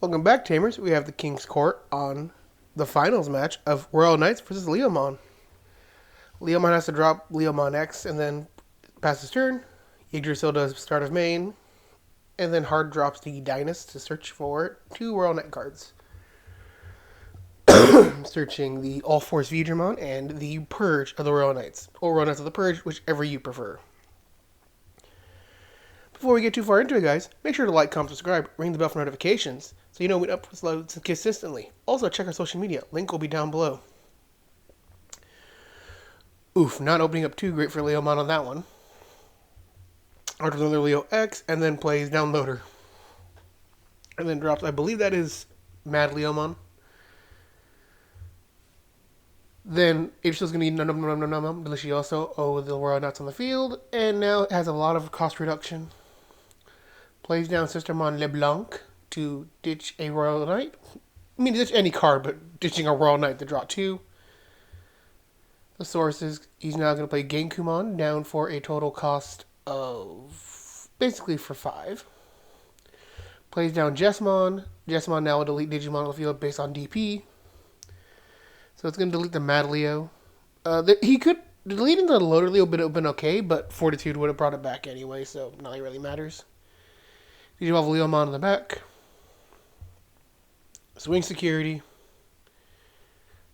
Welcome back, Tamers. We have the King's Court on the finals match of Royal Knights versus Leomon. Leomon has to drop Leomon X and then pass his turn. Yggdrasil does start of main. And then hard drops the Dynast to search for 2 Royal Knight cards. Searching the All Force Digimon and the Purge of the Royal Knights. Or Royal Knights of the Purge, whichever you prefer. Before we get too far into it, guys, make sure to like, comment, subscribe, ring the bell for notifications so you know when uploads consistently. Also, check our social media. Link will be down below. Oof, not opening up too great for Leomon on that one. Orders another Leo X, and then plays Downloader. And then drops, I believe that is Mad Leomon. Then Yggdrasil's going to need Delicioso with the Royal Knights on the field, and now it has a lot of cost reduction. Plays down Sistermon LeBlanc to ditch a Royal Knight. I mean, ditch any card, but ditching a Royal Knight to draw 2. The source is he's now going to play Genkumon down for a total cost of basically for 5. Plays down Jessamon. Jessamon now will delete Digimon on the field based on DP. So it's going to delete the Mad Leo. He could deleting the Loader Leo would have been okay, but Fortitude would have brought it back anyway, so not really matters. Digivolve Leomon in the back. Swing Security.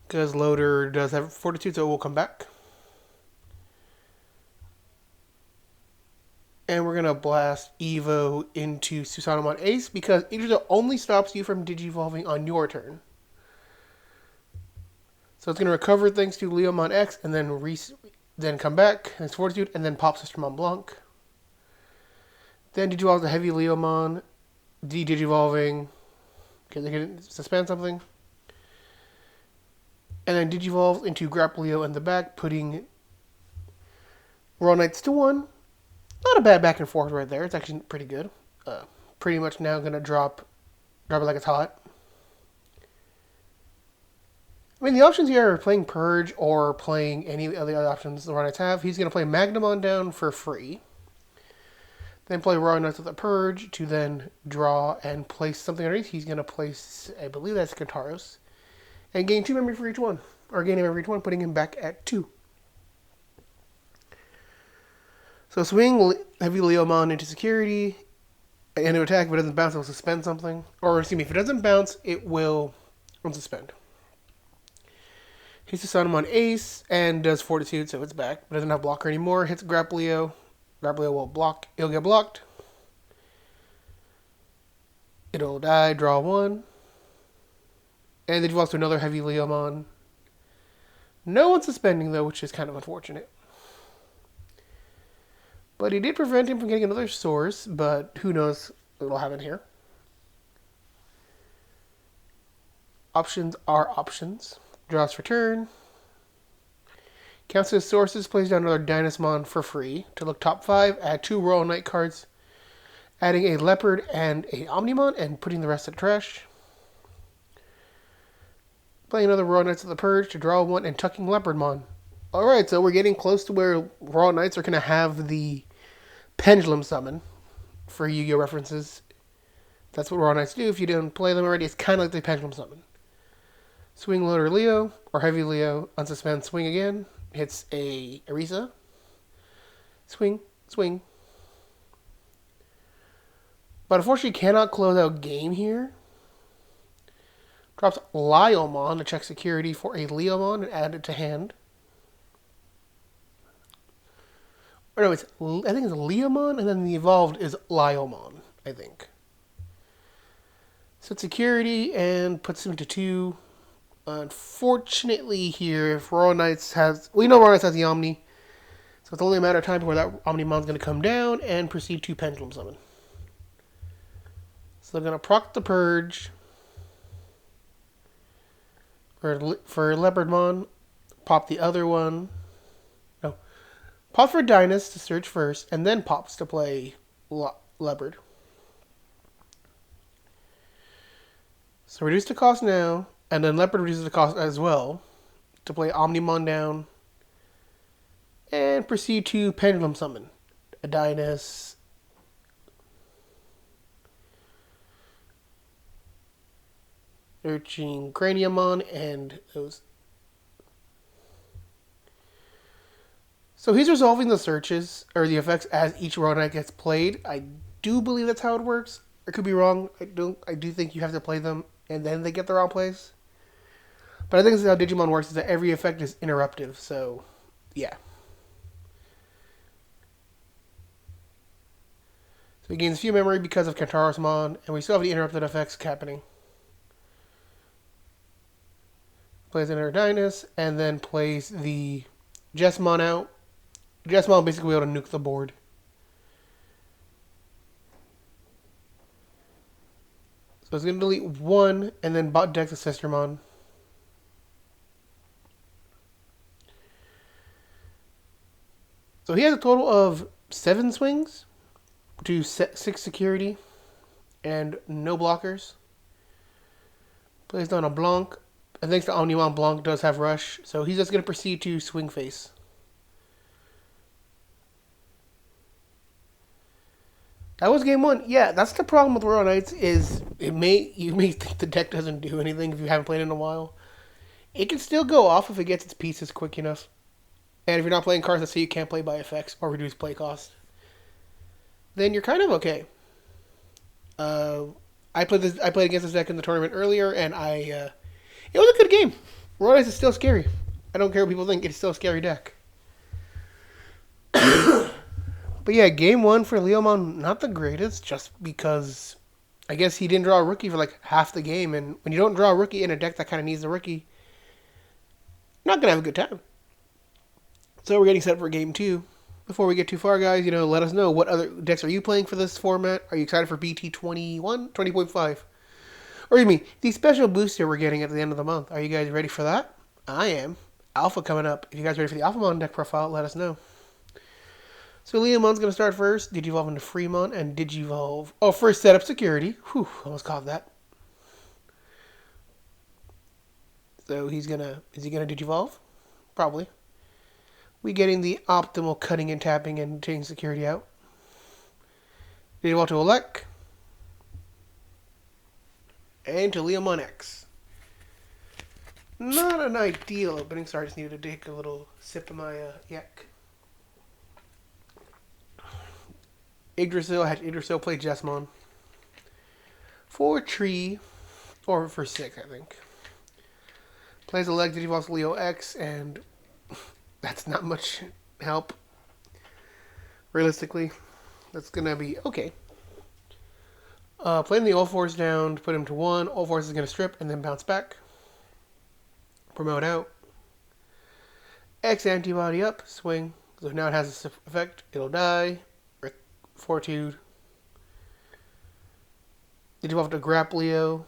Because Loader does have Fortitude, so it will come back. And we're going to blast Evo into Susanomon Ace because Yggdrasil only stops you from Digivolving on your turn. So it's going to recover thanks to Leomon X and then come back, and it's Fortitude, and then pop Sistermon Blanc. Then Digivolve the Heavy Leomon, Digivolving, because they can suspend something. And then Digivolve into Grapple Leo in the back, putting Royal Knights to 1. Not a bad back and forth right there. It's actually pretty good. Pretty much now going to drop it like it's hot. I mean, the options here are playing Purge or playing any of the other options the Royal Knights have. He's going to play Magnamon down for free. Then play Royal Knights with a Purge to then draw and place something underneath. He's going to place, I believe that's Kentaros. And gain 2 memory for each one. Or gain a memory for each one, putting him back at 2. So swing Heavy Leomon into security. Into attack. If it doesn't bounce, it will suspend something. Or, excuse me, if it doesn't bounce, it will unsuspend. Hits the Susanomon Ace and does Fortitude, so it's back. But doesn't have blocker anymore. Hits Grapple Leo. Grapple Leo will block. It'll get blocked. It'll die. Draw 1. And then devolves to another Heavy Leomon. No one suspending, though, which is kind of unfortunate. But he did prevent him from getting another source, but who knows what will happen here. Options are options. Draws for turn. Counts his sources, plays down another Dynastmon for free to look top 5, add 2 Royal Knight cards, adding a Leopard and a Omnimon, and putting the rest in trash. Playing another Royal Knights of the Purge to draw 1 and tucking Leopardmon. Alright, so we're getting close to where Royal Knights are going to have the Pendulum Summon for Yu-Gi-Oh! References. That's what Royal Knights do. If you didn't play them already, it's kind of like the Pendulum Summon. Swing Loader Leo, or Heavy Leo, unsuspend, swing again. Hits a Arisa. Swing, swing. But unfortunately cannot close out game here. Drops Leomon to check security for a Leomon and add it to hand. Or no, I think it's Leomon, and then the evolved is Leomon, I think. Set security and puts him to 2. Unfortunately here, if Royal Knights has... We know Royal Knights has the Omni, so it's only a matter of time before that Omnimon's going to come down and proceed to Pendulum Summon. So they're going to proc the Purge for Leopardmon, pop the other one. No. Pop for Dynast to search first, and then pops to play Leopard. So reduce the cost now, and then Leopard reduces the cost as well to play Omnimon down and proceed to Pendulum Summon. A Dynast, Searching Craniumon and those. So he's resolving the searches or the effects as each Raw Knight gets played. I do believe that's how it works. I could be wrong. I do think you have to play them and then they get the wrong place. But I think this is how Digimon works: is that every effect is interruptive. So, yeah. So he gains few memory because of Kantarosmon, and we still have the interrupted effects happening. Plays another Dynus, and then plays the Jessmon out. Jessmon will basically be able to nuke the board. So it's going to delete one, and then bot deck the Sistermon. So he has a total of 7 swings to 6 security and no blockers. Plays down a Blanc. And thanks to Omnimon, Blanc does have Rush, so he's just going to proceed to swing face. That was game 1. Yeah, that's the problem with Royal Knights is you may think the deck doesn't do anything if you haven't played it in a while. It can still go off if it gets its pieces quick enough. And if you're not playing cards that say you can't play by effects or reduce play cost, then you're kind of okay. I played against this deck in the tournament earlier, and it was a good game. Royal Knights is still scary. I don't care what people think; it's still a scary deck. But yeah, game 1 for Leomon, not the greatest, just because I guess he didn't draw a rookie for like half the game, and when you don't draw a rookie in a deck that kind of needs a rookie, you're not gonna have a good time. So we're getting set for game 2. Before we get too far, guys, let us know what other decks are you playing for this format. Are you excited for BT 20.5? Or you mean the special booster we're getting at the end of the month? Are you guys ready for that? I am. Alpha coming up. If you guys are ready for the Alphamon deck profile, let us know. So Leomon's going to start first. Digivolve into Fremon and Digivolve. Oh, first setup security. Whew, almost caught that. So is he gonna Digivolve? Probably. We getting the optimal cutting and tapping and taking security out. Digivolve to Elec. And to Leomon X. Not an ideal opening. Sorry, I just needed to take a little sip of my yak. Yggdrasil. I had Yggdrasil play Jessmon. For Tree. Or for 6, I think. Plays Elec, Digivolves Leo X, and that's not much help. Realistically, that's going to be okay. Playing the All Force down to put him to 1. All Force is going to strip and then bounce back. Promote out. X antibody up. Swing. So now it has this effect. It'll die. Fortitude. Digivolve to Grap Leo.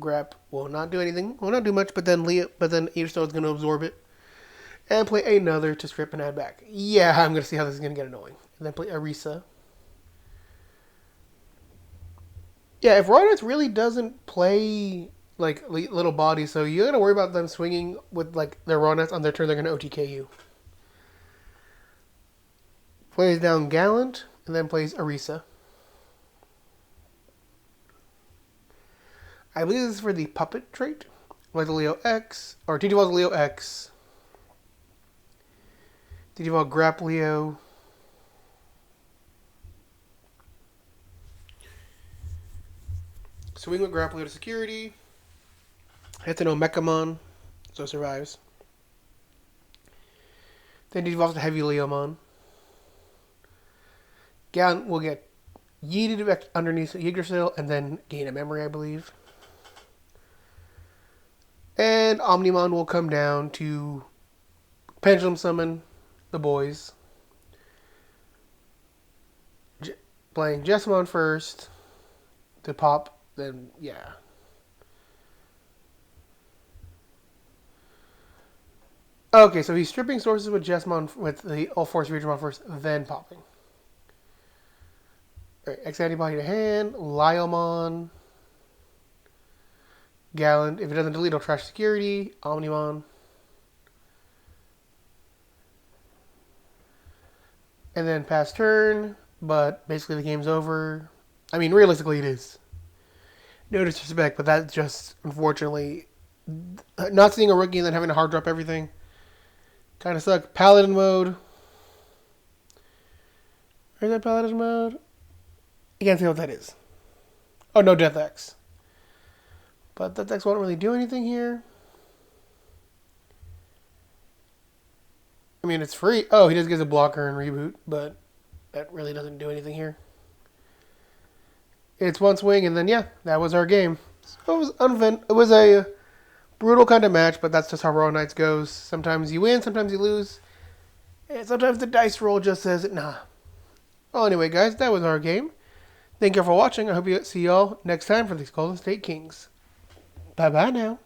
Grap will not do anything. Will not do much, but then Yggdrasil is going to absorb it. And play another to strip and add back. Yeah, I'm going to see how this is going to get annoying. And then play Arisa. Yeah, if Royal Knights really doesn't play like little bodies, so you got to worry about them swinging with like their Royal Knights on their turn. They're going to OTK you. Plays down Gallant and then plays Arisa. I believe this is for the puppet trait. Like the Leo X or Digivolve Leo X. Digivolve Grap Leo. Swing with Grap Leo to security. Hits an Omecamon, so survives. Then Digivolves to Heavy Leomon. Gallant will get yeeted back underneath Yggdrasil and then gain a memory, I believe. And Omnimon will come down to Pendulum Summon the boys. Playing Jessmon first to pop, then yeah. Okay, so he's stripping sources with Jessmon with the All Force Regionmon first, then popping. Alright, X antibody to hand, Leomon. Gallant. If it doesn't delete, it'll trash security. Omnimon. And then pass turn, but basically the game's over. I mean, realistically it is. No disrespect, but that's just, unfortunately, not seeing a rookie and then having to hard drop everything. Kind of suck. Paladin mode. Where's that Paladin mode? I can't see what that is. Oh, no Death X. But Death X won't really do anything here. I mean, it's free. Oh, he just gets a blocker and reboot, but that really doesn't do anything here. It's one swing, and then, yeah, that was our game. So it was a brutal kind of match, but that's just how Raw Nights goes. Sometimes you win, sometimes you lose. And sometimes the dice roll just says, nah. Well, anyway, guys, that was our game. Thank you for watching. I hope you see y'all next time for these Golden State Kings. Bye-bye now.